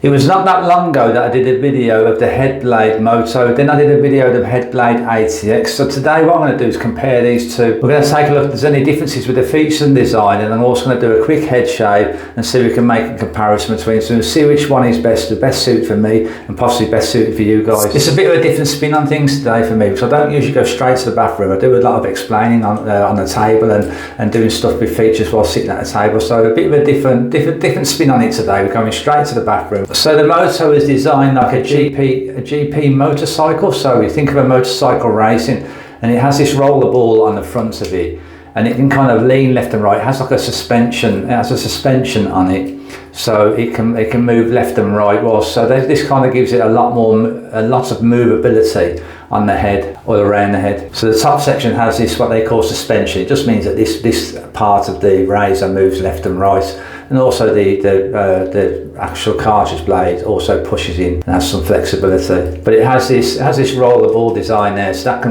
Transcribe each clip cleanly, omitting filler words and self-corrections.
It was not that long ago that I did a video of the Headblade Moto, then I did a video of the Headblade ATX. So today what I'm going to do is compare these two. We're going to take a look if there's any differences with the features and design, and I'm also going to do a quick head shave and see if we can make a comparison between them, see which one is best, the best suit for me and possibly best suited for you guys. It's a bit of a different spin on things today for me, because I don't usually go straight to the bathroom. I do a lot of explaining on the table and doing stuff with features while sitting at the table. So a bit of a different spin on it today. We're going straight to the bathroom. So the Moto is designed like a GP motorcycle. So you think of a motorcycle racing, and it has this roller ball on the front of it, and it can kind of lean left and right. It has like a suspension. It has a suspension on it, so it can move left and right. Well, so this kind of gives it a lot of movability on the head or around the head. So the top section has this what they call suspension. It just means that this part of the razor moves left and right, and also the actual cartridge blade also pushes in and has some flexibility. But it has this roller ball design there, so that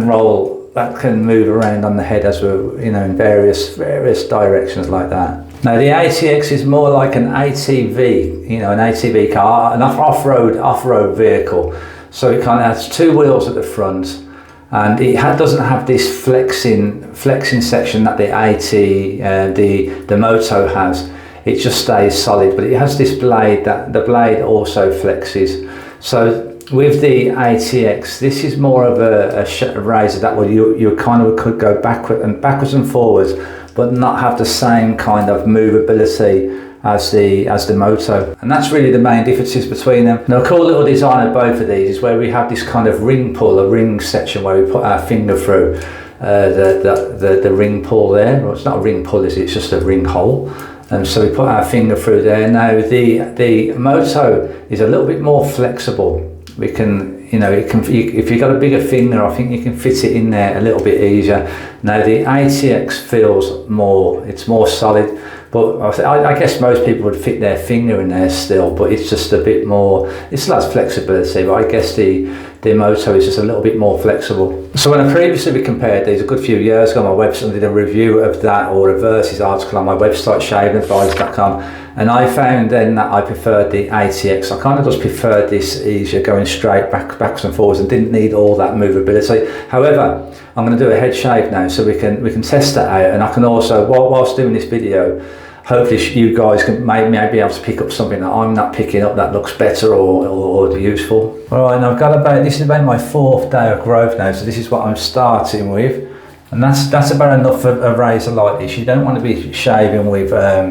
can move around on the head as we're in various directions like that. Now the ATX is more like an ATV, an ATV car, an off-road vehicle. So it kind of has two wheels at the front, and it doesn't have this flexing section that the Moto has. It just stays solid, but it has this blade that the blade also flexes. So with the ATX, this is more of a razor that you kind of could go backwards and forwards, but not have the same kind of movability as the Moto. And that's really the main differences between them. Now a cool little design of both of these is where we have this kind of a ring section where we put our finger through the ring pull there. Well, it's not a ring pull, is it? It's just a ring hole. And so we put our finger through there. Now the Moto is a little bit more flexible. We can, if you've got a bigger finger, I think you can fit it in there a little bit easier. Now the ATX feels it's more solid, but I guess most people would fit their finger in there still, but it's just a bit more, it still has flexibility, but I guess the Moto is just a little bit more flexible. So when I previously compared these a good few years ago on my website, I did a review of that, or a versus article on my website, shavingadvice.com, and I found then that I preferred the ATX. I kind of just preferred this easier, going straight backwards and forwards, and didn't need all that movability. However, I'm going to do a head shave now, so we can test that out, and I can also, whilst doing this video, hopefully you guys can maybe be able to pick up something that I'm not picking up that looks better or useful. All right, and I've got this is about my 4th day of growth now, so this is what I'm starting with. And that's about enough for a razor like this. You don't want to be shaving with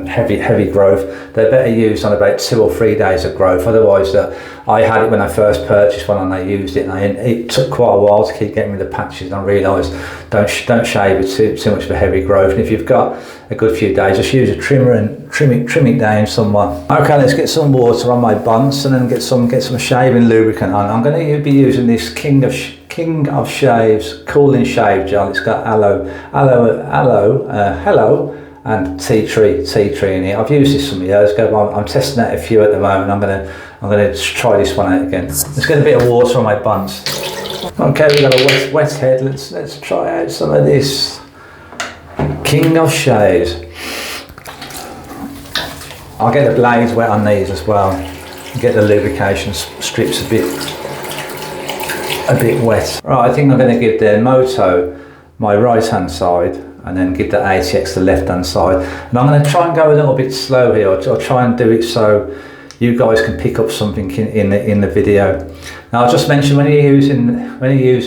heavy growth. They're better used on about 2 or 3 days of growth. Otherwise, I had it when I first purchased one and I used it, and it took quite a while to keep getting rid of the patches. And I realised don't shave with too much of a heavy growth. And if you've got a good few days, just use a trimmer and trim it down somewhat. Okay, let's get some water on my buns and then get some shaving lubricant on. I'm going to be using this King of Shaves cooling shave gel. It's got aloe, and tea tree in it. I've used this some years ago, but I'm testing out a few at the moment. I'm gonna try this one out again. Let's get a bit of water on my buns. Okay, we've got a wet head. Let's try out some of this King of Shaves. I'll get the blades wet on these as well. Get the lubrication strips a bit wet. Right, I think I'm going to give the Moto my right hand side and then give the ATX the left hand side. And I'm going to try and go a little bit slow here, or try and do it so you guys can pick up something in the video. Now I'll just mention when you're using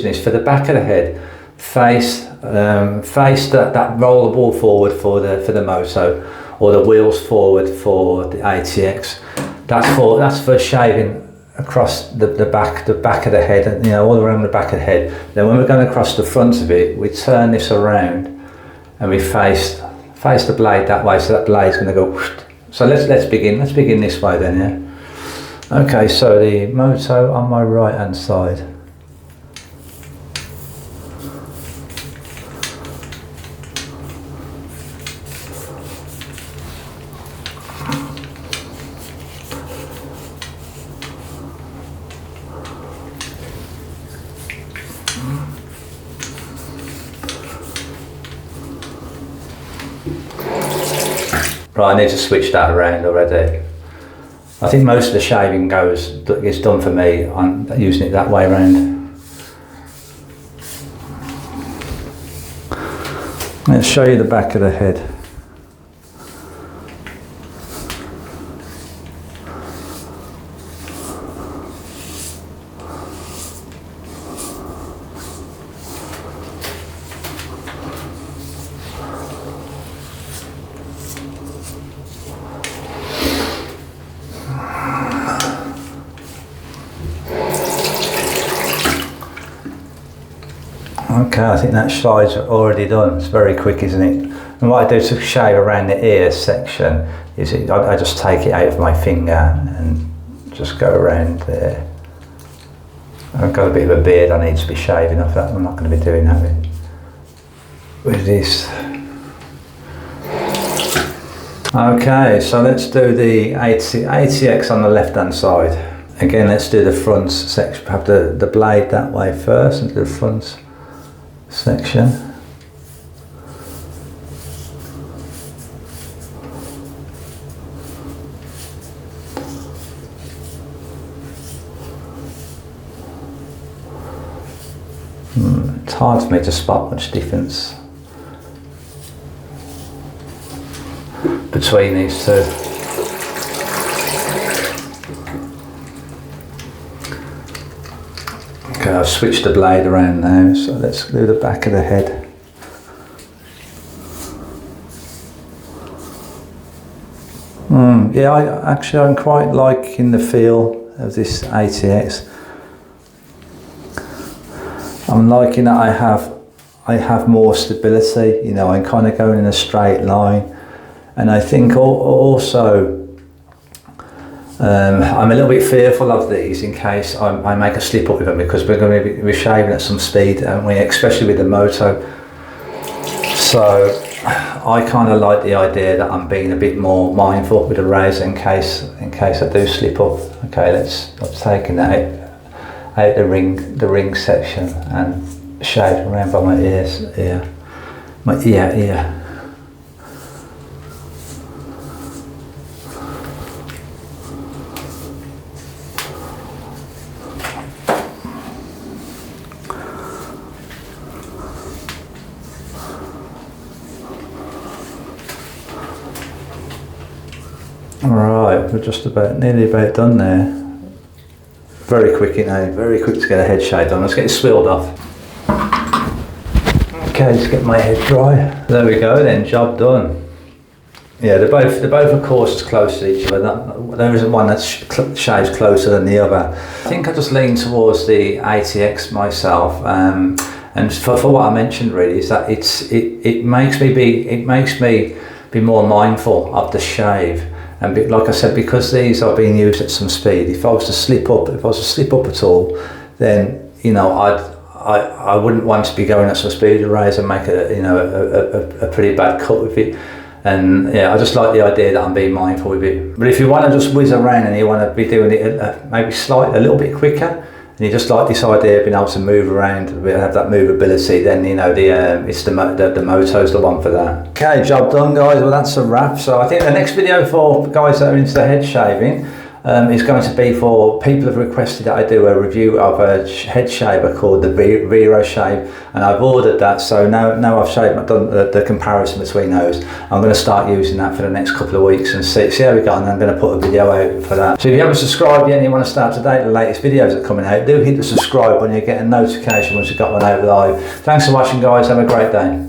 this, for the back of the head, face that roller ball forward for the Moto, or the wheels forward for the ATX. That's for shaving across the back of the head, and all around the back of the head. Then when we're going across the front of it, we turn this around and we face the blade that way, so that blade's going to go whoosh. So let's begin this way then, yeah. Okay, so the Moto on my right hand side. Right, I need to switch that around already. I think most of the shaving gets done for me on using it that way around. Let's show you the back of the head. Okay, I think that side's already done. It's very quick, isn't it? And what I do to shave around the ear section is I just take it out of my finger and just go around there. I've got a bit of a beard I need to be shaving off that. I'm not going to be doing that with this. Okay, so let's do the ATX on the left hand side. Again, let's do the front section. Have the blade that way first and do the front section. It's hard for me to spot much difference between these two. Okay, I've switched the blade around now, so let's do the back of the head. Yeah, I'm quite liking the feel of this ATX. I'm liking that I have more stability, you know, I'm kind of going in a straight line. And I think also I'm a little bit fearful of these in case I make a slip up with them, because we're going to be shaving at some speed, and especially with the Moto. So I kind of like the idea that I'm being a bit more mindful with the razor in case I do slip up. Okay, I've taken that out the ring section and shaved around by my ears, my ear. Alright, we're just nearly about done there. Very quick, you know, very quick to get a head shave done. Let's get it swilled off. Okay, let's get my head dry. There we go then, job done. Yeah, they're both of course as close to each other. There isn't one that shaves closer than the other. I think I just lean towards the ATX myself, and for what I mentioned really is that it makes me be more mindful of the shave. And like I said, because these are being used at some speed, if I was to slip up at all, then you know I wouldn't want to be going at some speed to raise and make a pretty bad cut with it. And yeah, I just like the idea that I'm being mindful with it. But if you want to just whiz around and you want to be doing it maybe a little bit quicker, and you just like this idea of being able to move around, have that movability, then you know the Moto's the one for that. Okay, job done guys, well that's a wrap. So I think the next video for guys that are into the head shaving is going to be for people who have requested that I do a review of a head shaver called the Vero Shave, and I've ordered that. So now I've done the comparison between those, I'm going to start using that for the next couple of weeks and see how we go, and I'm going to put a video out for that. So if you haven't subscribed yet and you want to start to date the latest videos that are coming out, do hit the subscribe button, you get a notification once you've got one out live. Thanks for watching guys, have a great day.